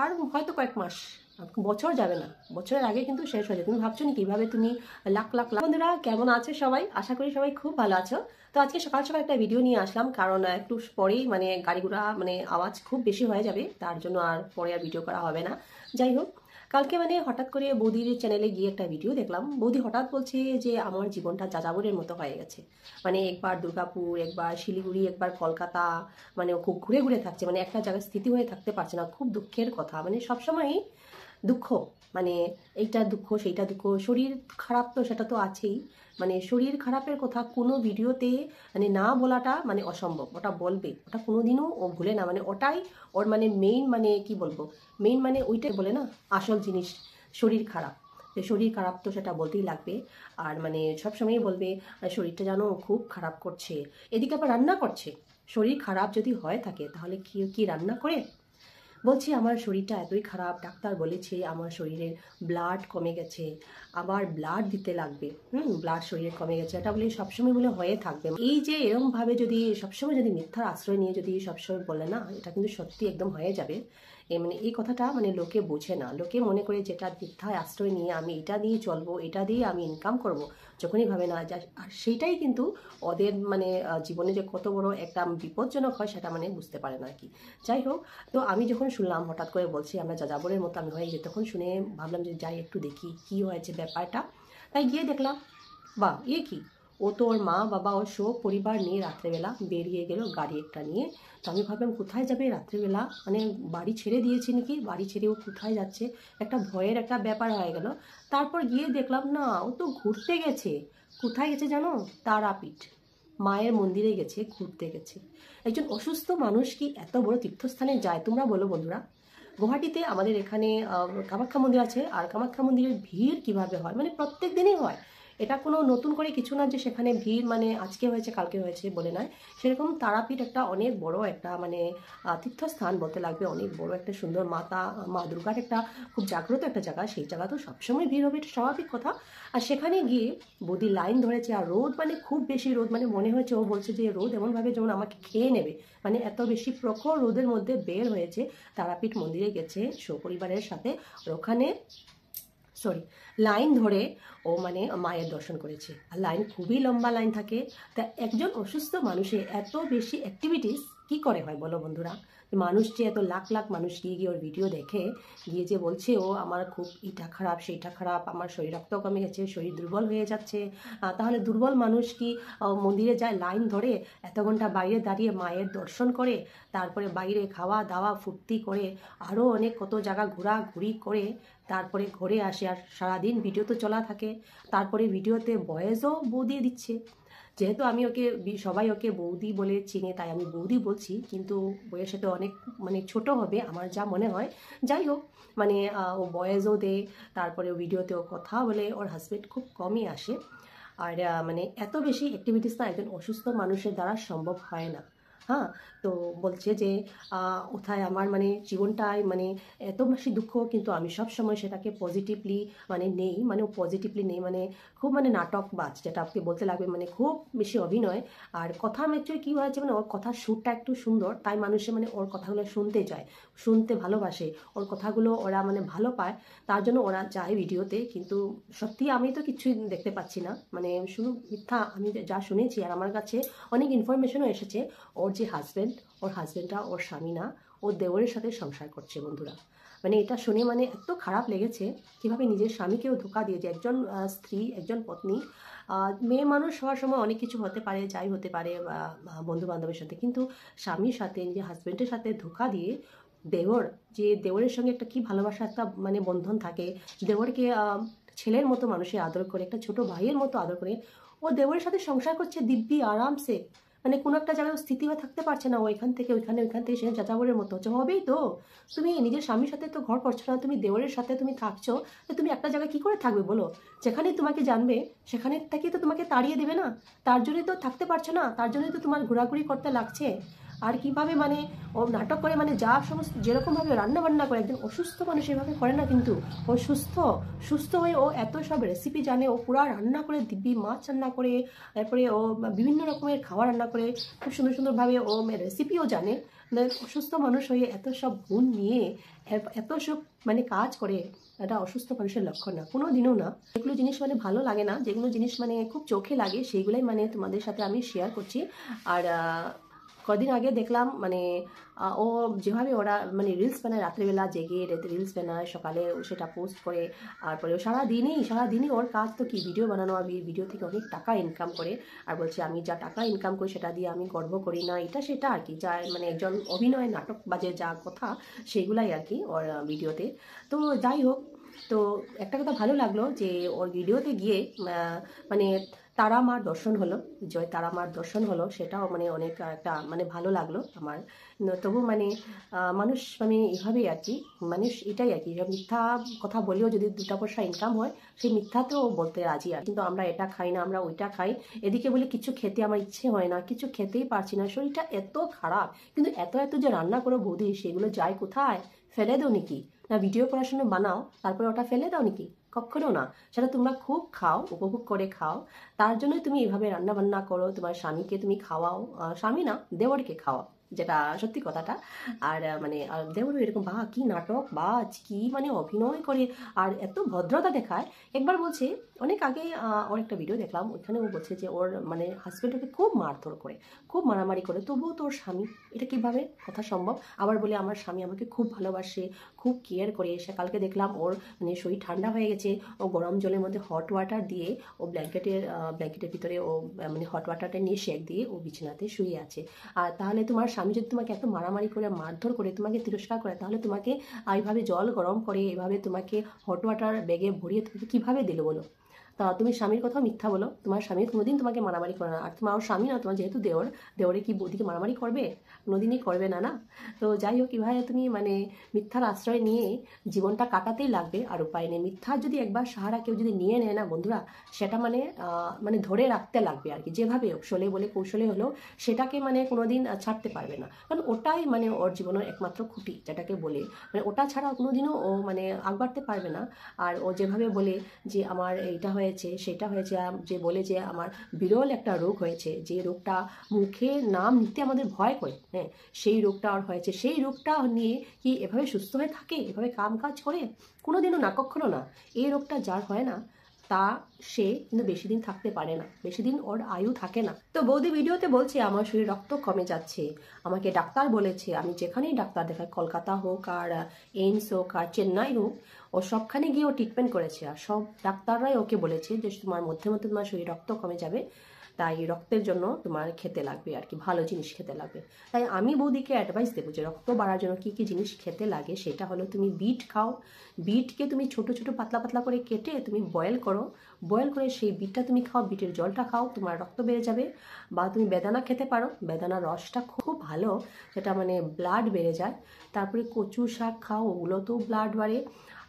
আর হয়তো কয়েক মাস, বছর যাবে না, বছরের আগে কিন্তু শেষ হয়ে যাবে। তুমি ভাবছো না কিভাবে তুমি লাখ লাখ লাখ। বন্ধুরা কেমন আছে সবাই? আশা করি সবাই খুব ভালো আছো। তো আজকে সকাল সকাল একটা ভিডিও নিয়ে আসলাম, কারণ একটু পরেই মানে গাড়ি ঘোড়া মানে আওয়াজ খুব বেশি হয়ে যাবে, তার জন্য আর পরে আর ভিডিও করা হবে না। যাই হোক, কালকে মানে হঠাৎ করে বৌদির চ্যানেলে গিয়ে একটা ভিডিও দেখলাম। বৌদি হঠাৎ বলছে যে আমার জীবনটা যাযাবরের মতো হয়ে গেছে, মানে একবার দুর্গাপুর, একবার শিলিগুড়ি, একবার কলকাতা, মানে ও খুব ঘুরে ঘুরে থাকছে, মানে একটা জায়গায় স্থিতি হয়ে থাকতে পারছে না। খুব দুঃখের কথা, মানে সবসময়ই দুঃখ, মানে এইটা দুঃখ সেইটা দুঃখ। শরীর খারাপ তো সেটা তো আছেই, মানে শরীর খারাপের কথা কোনো ভিডিওতে মানে না বলাটা মানে অসম্ভব। ওটা বলবে, ওটা কোনোদিনও ও ভুলে না, মানে ওটাই ওর মানে মেইন, মানে কি বলবো, মেইন মানে ওইটাই বলে না আসল জিনিস, শরীর খারাপ। শরীর খারাপ তো সেটা বলতেই লাগবে। আর মানে সবসময়ই বলবে শরীরটা যেন খুব খারাপ করছে, এদিকে আবার রান্না করছে। শরীর খারাপ যদি হয়ে থাকে তাহলে কি কি রান্না করে? বলছি আমার শরীরটা এতই খারাপ, ডাক্তার বলেছে আমার শরীরের ব্লাড কমে গেছে, আবার ব্লাড দিতে লাগবে। ব্লাড শরীরে কমে গেছে, এটা বলে সবসময় বলে হয়ে থাকবে। এই যে এরমভাবে যদি সবসময় যদি মিথ্যার আশ্রয় নিয়ে যদি সবসময় বলে না, এটা কিন্তু সত্যি একদম হয়ে যাবে। মানে এই কথাটা মানে লোকে বোঝে না, লোকে মনে করে যেটা মিথ্যায় আশ্রয় নিয়ে আমি এটা দিয়ে চলবো, এটা দিয়ে আমি ইনকাম করব, যখনই ভাবে না যা, আর সেইটাই কিন্তু ওদের মানে জীবনে যে কত বড় একটা বিপজ্জনক হয় সেটা মানে বুঝতে পারে না আর কি। যাই হোক, তো আমি যখন শুনলাম হঠাৎ করে বলছি আমরা যাযাবরের মতো আমি হয়ে গেছি, তখন শুনে ভাবলাম যে যাই একটু দেখি কি হয়েছে ব্যাপারটা। তাই গিয়ে দেখলাম, বা এ কি, ও তো ওর মা বাবা ওর সব পরিবার নিয়ে রাত্রেবেলা বেরিয়ে গেল গাড়ি একটা নিয়ে। তো আমি ভাবলাম কোথায় যাবে রাত্রেবেলা, মানে বাড়ি ছেড়ে দিয়েছে নাকি, বাড়ি ছেড়ে ও কোথায় যাচ্ছে, একটা ভয়ের একটা ব্যাপার হয়ে গেল। তারপর গিয়ে দেখলাম না, ও তো ঘুরতে গেছে। কোথায় গেছে জানো? তারাপীঠ মায়ের মন্দিরে গেছে, ঘুরতে গেছে। একজন অসুস্থ মানুষ কি এত বড় তীর্থস্থানে যায়? তোমরা বলো বন্ধুরা। গুয়াহাটিতে আমাদের এখানে কামাখ্যা মন্দির আছে, আর কামাখ্যা মন্দিরের ভিড় কিভাবে হয়, মানে প্রত্যেক দিনই হয়। এটা কোনো নতুন করে কিছু না যে সেখানে ভিড় মানে আজকে হয়েছে কালকে হয়েছে বলে নয়। সেরকম তারাপীঠ একটা অনেক বড় একটা মানে তীর্থস্থান বলতে লাগবে, অনেক বড় একটা সুন্দর মাতা মা দুর্গার একটা খুব জাগ্রত একটা জায়গা। সেই জায়গা তো সবসময় ভিড় হবে, এটা স্বাভাবিক কথা। আর সেখানে গিয়ে বৌদি লাইন ধরেছে, আর রোদ মানে খুব বেশি রোদ, মানে মনে হয়েছে ও বলছে যে রোদ এমনভাবে যেমন আমাকে খেয়ে নেবে, মানে এত বেশি প্রখর রোদের মধ্যে বের হয়েছে। তারাপীঠ মন্দিরে গেছে সপরিবারের সাথে, আর ওখানে লাইন ধরে ও মানে মায়ের দর্শন করেছে। আর লাইন খুবই লম্বা লাইন থাকে। তা একজন অসুস্থ মানুষের এত বেশি অ্যাক্টিভিটিস কি করে হয় বলো বন্ধুরা? মানুষ যে এত লাখ লাখ মানুষ গিয়ে গিয়ে ওর ভিডিও দেখে গিয়ে যে বলছে ও আমার খুব এটা খারাপ সেইটা খারাপ, আমার শরীর রক্ত কমে গেছে, শরীর দুর্বল হয়ে যাচ্ছে। তাহলে দুর্বল মানুষ কি মন্দিরে যায়, লাইন ধরে এত ঘন্টা বাইরে দাঁড়িয়ে মায়ের দর্শন করে, তারপরে বাইরে খাওয়া দাওয়া ফুর্তি করে, আরও অনেক কত জায়গা ঘোরাঘুরি করে তারপরে ঘরে আসে। আর সারাদিন ভিডিও তো চলা থাকে, তারপরে ভিডিওতে ভয়েসও বৌদি দিচ্ছে। যেহেতু আমি ওকে সবাই ওকে বৌদি বলে চিনে, তাই আমি বৌদি বলছি, কিন্তু বয়সে তো অনেক মানে ছোট হবে আমার যা মনে হয়। যাই হোক, মানে ও ভয়েসও দেয়, তারপরে ভিডিওতেও কথা বলে। ওর হাজব্যান্ড খুব কমই আসে। আর মানে এত বেশি অ্যাক্টিভিটিস না একজন অসুস্থ মানুষের দ্বারা সম্ভব হয় না। হ্যাঁ, তো বলছে যে কোথায় আমার মানে জীবনটায় মানে এত বেশি দুঃখ, কিন্তু আমি সব সময় সেটাকে পজিটিভলি মানে নেই, মানে ও পজিটিভলি নেই, মানে খুব মানে নাটকবাজ, যেটা আপনি বলতে লাগবে, মানে খুব বেশি অভিনয়। আর কথা ম্যাচুয়ালি কী হয়েছে, মানে ওর কথার সুরটা একটু সুন্দর, তাই মানুষে মানে ওর কথাগুলো শুনতে চায়, শুনতে ভালোবাসে, ওর কথাগুলো ওরা মানে ভালো পায়, তার জন্য ওরা যায় ভিডিওতে। কিন্তু সত্যি আমি তো কিছুই দেখতে পাচ্ছি না, মানে শুধু মিথ্যা আমি যা শুনেছি। আর আমার কাছে অনেক ইনফরমেশনও এসেছে ওর যে হাজব্যান্ড, ওর হাজব্যান্ডটা ওর স্বামী না, ওর দেওরের সাথে সংসার করছে বন্ধুরা। মানে এটা শুনে মানে এত খারাপ লেগেছে, কীভাবে নিজের স্বামীকেও ধোকা দিয়েছে। একজন স্ত্রী, একজন পত্নী, মেয়ে মানুষ হওয়ার সময় অনেক কিছু হতে পারে, যাই হতে পারে বন্ধু বান্ধবের সাথে, কিন্তু স্বামীর সাথে নিজের হাজব্যান্ডের সাথে ধোকা দিয়ে দেওর, যে দেওরের সঙ্গে একটা কি ভালোবাসা একটা মানে বন্ধন থাকে, দেওরকে ছেলের মতো মানুষের আদর করে, একটা ছোট ভাইয়ের মতো আদর করে ও দেওরের সাথে সংসার করছে দিব্যি আরামসে। মানে কোনো একটা জায়গায় স্থিতি হয়ে থাকতে পারছে না, ওইখান থেকে ওইখানে, ওইখান থেকে সে যাযাবরের মতো হচ্ছে। হবেই তো, তুমি নিজের স্বামীর সাথে তো ঘর করছো না, তুমি দেওরের সাথে তুমি থাকছো, তো তুমি একটা জায়গায় কি করে থাকবে বলো? যেখানেই তোমাকে জানবে সেখানে থেকেই তো তোমাকে তাড়িয়ে দেবে না, তার জন্যই তো থাকতে পারছো না, তার জন্যই তো তোমার ঘোরাঘুরি করতে লাগছে। আর কিভাবে মানে ও নাটক করে, মানে যা সমস্ত যেরকমভাবে রান্না বান্না করে, একজন অসুস্থ মানুষ এভাবে করে না, কিন্তু ও সুস্থ সুস্থ হয়ে ও এত সব রেসিপি জানে, ও পুরা রান্না করে, দিব্যি মাছ রান্না করে, তারপরে ও বিভিন্ন রকমের খাবার রান্না করে, খুব সুন্দর সুন্দরভাবে ও রেসিপিও জানে। অসুস্থ মানুষ হয়ে এত সব গুণ নিয়ে এত সব মানে কাজ করে, এটা অসুস্থ মানুষের লক্ষণ না, কোনো দিনও না। যেগুলো জিনিস মানে ভালো লাগে না, যেগুলো জিনিস মানে খুব চোখে লাগে, সেইগুলাই মানে তোমাদের সাথে আমি শেয়ার করছি। আর কদিন আগে দেখলাম মানে ও যেভাবে ওরা মানে রিলস বানায়, রাত্রেবেলা জেগে রিলস বানায়, সকালে সেটা পোস্ট করে, তারপরে সারাদিনই ওর কাজ তো কি ভিডিও বানানো, আর ভিডিও থেকে অনেক টাকা ইনকাম করে। আর বলছে আমি যা টাকা ইনকাম করি সেটা দিয়ে আমি গর্ব করি না, এটা সেটা আর কি, যা মানে একজন অভিনয় নাটক বাজে যা কথা সেগুলাই আর কি ওর ভিডিওতে। তো যাই হোক, তো একটা কথা ভালো লাগলো যে ওর ভিডিওতে গিয়ে মানে তারা মার দর্শন হলো, জয় তারা মার দর্শন হলো, সেটাও মানে অনেক একটা মানে ভালো লাগলো আমার। তবু মানে মানুষ মানে এভাবেই আর কি, মানুষ এটাই আর কি, মিথ্যা কথা বলেও যদি 2টা পয়সা ইনকাম হয়, সেই মিথ্যাতেও বলতে রাজি আর। কিন্তু আমরা এটা খাই না, আমরা ওইটা খাই, এদিকে বলে কিছু খেতে আমার ইচ্ছে হয় না, কিছু খেতেই পারছি না, শরীরটা এত খারাপ, কিন্তু এত যে রান্না করো বৌদি, সেগুলো যায় কোথায়? ফেলে দাও নাকি? না ভিডিও করার সময় বানাও তারপরে ওটা ফেলে দাও নাকি? কখনো না, সেটা তোমরা খুব খাও, উপভোগ করে খাও, তার জন্যই তুমি এভাবে রান্না বান্না করো, তোমার স্বামীকে তুমি খাওয়াও, স্বামী না দেওরকে খাওয়াও, যেটা সত্যি কথাটা। আর মানে দেওরও এরকম বা কি নাটক বা কি মানে অভিনয় করে, আর এত ভদ্রতা দেখায়। একবার বলছে, অনেক আগে ওর একটা ভিডিও দেখলাম, ওইখানে ও বলছে যে ওর মানে হাজব্যান্ড ওকে খুব মারধর করে, খুব মারামারি করে, তবুও তোর স্বামী, এটা কিভাবে কথা সম্ভব? আবার বলে আমার স্বামী আমাকে খুব ভালোবাসে, খুব কেয়ার করে। সে কালকে দেখলাম ওর মানে শরীর ঠান্ডা হয়ে গেছে, ও গরম জলের মধ্যে হট ওয়াটার দিয়ে ও ব্ল্যাঙ্কেটের ভিতরে ও মানে হট ওয়াটারটা নিয়ে সেক দিয়ে ও বিছানাতে শুয়ে আছে। আর তাহলে তোমার স্বামী যদি তোমাকে এত মারামারি করে, মারধর করে, তোমাকে তিরস্কার করে, তাহলে তোমাকে এইভাবে জল গরম করে, এভাবে তোমাকে হট ওয়াটার ব্যাগে ভরিয়ে তোমাকে কিভাবে দিল বলো? তা তুমি স্বামীর কথা মিথ্যা বলো, তোমার স্বামী কোনোদিন তোমাকে মারামারি করে না, আর তোমার স্বামী না, তোমার যেহেতু দেওরে কি বৌদিকে মারামারি করবে? কোনোদিনই করবে না, না। তো যাই হোক, এভাবে তুমি মানে মিথ্যার আশ্রয় নিয়ে জীবনটা কাটাতেই লাগবে, আর উপায় নেই। মিথ্যার যদি একবার সাহারা কেউ যদি নিয়ে নেয় না বন্ধুরা, সেটা মানে মানে ধরে রাখতে লাগবে আর কি, যেভাবে ছলে বলে কৌশলে হলেও সেটাকে মানে কোনোদিন ছাড়তে পারবে না, কারণ ওটাই মানে ওর জীবনের একমাত্র খুঁটি, যেটাকে বলে মানে ওটা ছাড়া কোনোদিনও ও মানে আগ বাড়তে পারবে না। আর ও যেভাবে বলে যে আমার এইটা হয়েছে সেটা হয়েছে, যে বলে যে আমার বিরল একটা রোগ হয়েছে, যে রোগটা মুখে নাম নিতে আমাদের ভয় করে, হ্যাঁ, সেই রোগটা আর হয়েছে, সেই রোগটা নিয়ে কি এভাবে সুস্থ হয়ে থাকে, এভাবে কাম কাজ করে? কোনোদিনও না, কখনো না। এই রোগটা যার হয় না, তা সে কিন্তু বেশি দিন থাকতে পারে না, বেশি দিন ওর আয়ু থাকে না। তো বৌদি ভিডিওতে বলছে আমার শরীরে রক্ত কমে যাচ্ছে, আমাকে ডাক্তার বলেছে, আমি যেখানেই ডাক্তার দেখাই, কলকাতা হোক আর এইমস হোক আর চেন্নাই হোক, ও সবখানে গিয়ে ও ট্রিটমেন্ট করেছে, আর সব ডাক্তাররাই ওকে বলেছে যে তোমার মধ্যে মধ্যে তোমার শরীরে রক্ত কমে যাবে, তাই রক্তের জন্য তোমার খেতে লাগবে আর কি, ভালো জিনিস খেতে লাগবে। তাই আমি বৌদিকে অ্যাডভাইস দেবো যে রক্ত বাড়ার জন্য কী কী জিনিস খেতে লাগে, সেটা হলো তুমি বিট খাও, বিটকে তুমি ছোট ছোট পাতলা পাতলা করে কেটে তুমি বয়েল করো, বয়েল করে সেই বিটটা তুমি খাও, বিটের জলটা খাও, তোমার রক্ত বেড়ে যাবে। বা তুমি বেদানা খেতে পারো, বেদানার রসটা খুব ভালো, সেটা মানে ব্লাড বেড়ে যায়। তারপরে কচু শাক খাও, ওগুলোতেও ব্লাড বাড়ে।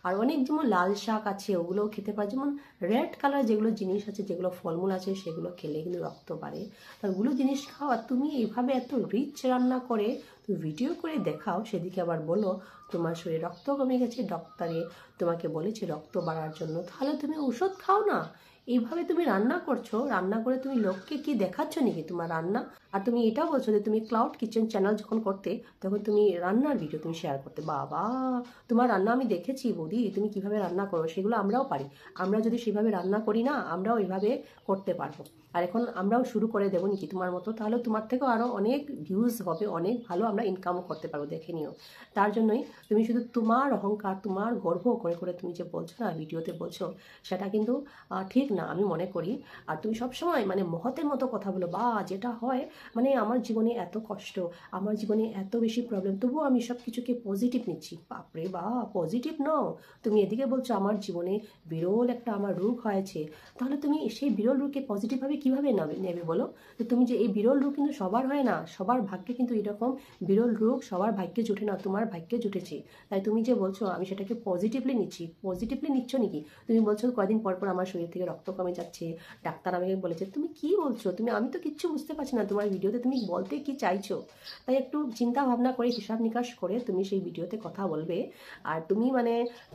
আর অনেক যেমন লাল শাক আছে, ওগুলোও খেতে পারে, যেমন রেড কালার যেগুলো জিনিস আছে, যেগুলো ফলমূল আছে, সেগুলো খেলে কিন্তু রক্ত বাড়ে। তো ওগুলো জিনিস খাও। আর তুমি এইভাবে এত রিচ রান্না করে তুমি ভিডিও করে দেখাও, সেদিকে আবার বলো তোমার শরীরে রক্ত কমে গেছে, ডক্টরে তোমাকে বলেছে রক্ত বাড়ার জন্য, তাহলে তুমি ওষুধ খাও না। এইভাবে তুমি রান্না করছো, রান্না করে তুমি লোককে কি দেখাচ্ছ নাকি তোমার রান্না? আর তুমি এটাও বলছো যে তুমি ক্লাউড কিচেন চ্যানেল যখন করতে, তখন তুমি রান্নার ভিডিও তুমি শেয়ার করতে। বাবা, তোমার রান্না আমি দেখেছি বৌদি, তুমি কিভাবে রান্না করো, সেগুলো আমরাও পারি। আমরা যদি সেভাবে রান্না করি না, আমরাও এইভাবে করতে পারবো। আর এখন আমরাও শুরু করে দেবো নাকি তোমার মতো, তাহলে তোমার থেকেও আরও অনেক ভিউজ হবে, অনেক ভালো আমরা ইনকামও করতে পারবো, দেখে নিও। তার জন্যই তুমি শুধু তোমার অহংকার, তোমার গর্ব করে করে তুমি যে বলছো না, ভিডিওতে বলছো, সেটা কিন্তু ঠিক না আমি মনে করি। আর তুমি সবসময় মানে মহতের মতো কথা বলো, বা যেটা হয় মানে আমার জীবনে এত কষ্ট, আমার জীবনে এত বেশি প্রবলেম, তবুও আমি সব কিছুকে পজিটিভ নিচ্ছি। বাপরে বা, পজিটিভ নও তুমি, এদিকে বলছো আমার জীবনে বিরল একটা আমার রোগ হয়েছে, তাহলে তুমি সেই বিরল রোগকে পজিটিভভাবে কীভাবে নেবে বলো? তো তুমি যে এই বিরল রোগ কিন্তু সবার হয় না, সবার ভাগ্যে কিন্তু এরকম বিরল রোগ সবার ভাগ্যে জুটে না, তোমার ভাগ্যে জুটেছে। তাই তুমি যে বলছো আমি সেটাকে পজিটিভলি নিচ্ছি, পজিটিভলি নিচ্ছ নাকি? তুমি বলছো কদিন পর পর আমার শরীর থেকে রক্ত কমে যাচ্ছে, ডাক্তার আমাকে বলেছে। তুমি কি বলছো? আমি তো কিচ্ছু বুঝতে পারছি না তোমার ভিডিওতে তুমি বলতে কি চাইছো। তাই একটু চিন্তা ভাবনা করে হিসাব নিকাশ করে তুমি সেই ভিডিওতে কথা বলবে। আর তুমি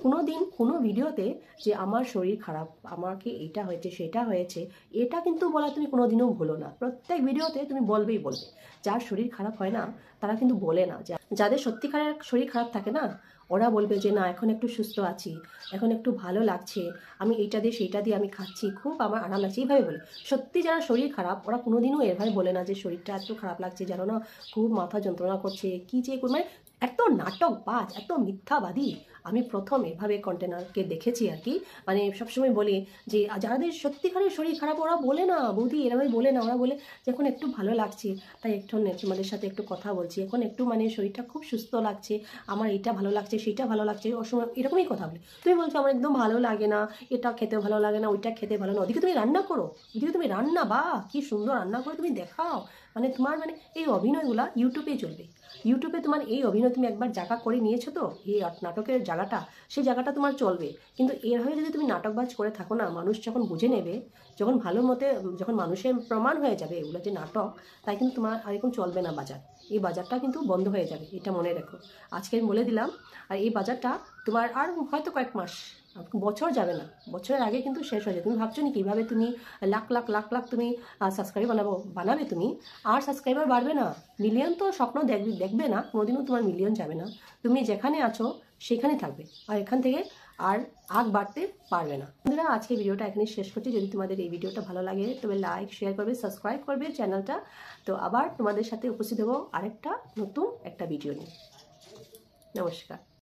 কোনো দিন কোনো ভিডিওতে যে আমার শরীর খারাপ, আমাকে এটা হয়েছে সেটা হয়েছে, এটা কিন্তু বলা তুমি কোনোদিনও ভুলো না। প্রত্যেক ভিডিওতে তুমি বলবে। যার শরীর খারাপ হয় না তারা কিন্তু বলে না। যাদের সত্যিকারের শরীর খারাপ থাকে না, ওরা বলবে যে না এখন একটু সুস্থ আছি, এখন একটু ভালো লাগছে, আমি এইটা দিয়ে সেইটা দিয়ে আমি খাচ্ছি, খুব আমার আরাম লাগছে, এইভাবে বলে। সত্যি যারা শরীর খারাপ ওরা কোনোদিনও এভাবে বলে না যে শরীরটা এত খারাপ লাগছে, জানো না খুব মাথা যন্ত্রণা করছে, কি যে এত নাটকবাজ, এত মিথ্যাবাদী আমি প্রথম এভাবে কন্টেনারকে দেখেছি আর কি। সবসময় বলে যে যাদের সত্যিকারের শরীর খারাপ ওরা বলে না বৌদি, এরকমই বলে না। ওরা বলে যে এখন একটু ভালো লাগছে, তাই একটু তোমাদের সাথে একটু কথা বলছি, এখন একটু শরীরটা খুব সুস্থ লাগছে, আমার এটা ভালো লাগছে সেটা ভালো লাগছে, অসময় এরকমই কথা বলে। তুমি বলছো আমার একদম ভালো লাগে না, এটা খেতে ভালো লাগে না, ওইটা খেতে ভালো না। ওদিকে তুমি রান্না করো, ওদিকে তুমি রান্না, বা কি সুন্দর রান্না করে তুমি দেখাও। তোমার এই অভিনয়গুলা ইউটিউবে চলবে। ইউটিউবে তোমার এই অভিনয় তুমি একবার জায়গা করে নিয়েছো তো, এই নাটকের জায়গাটা, সেই জায়গাটা তোমার চলবে। কিন্তু এভাবে যদি তুমি নাটকবাজ করে থাকো না, মানুষ যখন বুঝে নেবে, যখন ভালো মতে, যখন মানুষের প্রমাণ হয়ে যাবে এগুলো যে নাটক, তাই কিন্তু তোমার আর এখন চলবে না বাজার। এই বাজারটা কিন্তু বন্ধ হয়ে যাবে, এটা মনে রেখো। আজকে আমি বলে দিলাম। আর এই বাজারটা তোমার আর হয়তো কয়েক মাস, বছর যাবে না, বছরের আগে কিন্তু শেষ হয়ে যাবে। তুমি ভাবছো না কিভাবে তুমি লাখ লাখ লাখ লাখ তুমি সাবস্ক্রাইবার বানাবে তুমি, আর সাবস্ক্রাইবার বাড়বে না। মিলিয়ন তো স্বপ্ন দেখবে না, কোনোদিনও তোমার মিলিয়ন যাবে না। তুমি যেখানে আছো সেখানে থাকবে, আর এখান থেকে আর আগ বাড়তে পারবে না। বন্ধুরা আজকে ভিডিওটা এখানে শেষ করছি। যদি তোমাদের এই ভিডিওটা ভালো লাগে তবে লাইক শেয়ার করবে, সাবস্ক্রাইব করবে চ্যানেলটা। তো আবার তোমাদের সাথে উপস্থিত হবো আরেকটা নতুন একটা ভিডিও নিয়ে। নমস্কার।